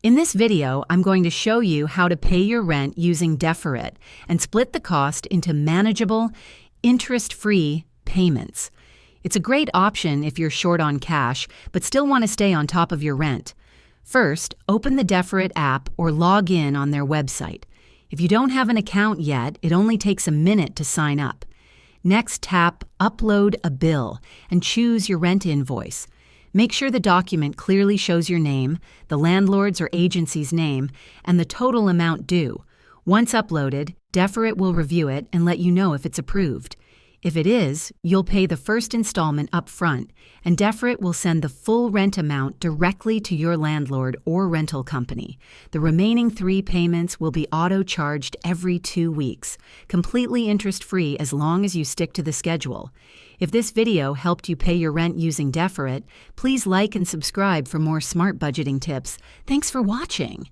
In this video, I'm going to show you how to pay your rent using Deferit and split the cost into manageable, interest-free payments. It's a great option if you're short on cash but still want to stay on top of your rent. First, open the Deferit app or log in on their website. If you don't have an account yet, it only takes a minute to sign up. Next, tap Upload a Bill and choose your rent invoice. Make sure the document clearly shows your name, the landlord's or agency's name, and the total amount due. Once uploaded, Deferit will review it and let you know if it's approved. If it is, you'll pay the first installment up front, and Deferit will send the full rent amount directly to your landlord or rental company. The remaining 3 payments will be auto-charged every 2 weeks, completely interest-free as long as you stick to the schedule. If this video helped you pay your rent using Deferit, please like and subscribe for more smart budgeting tips. Thanks for watching.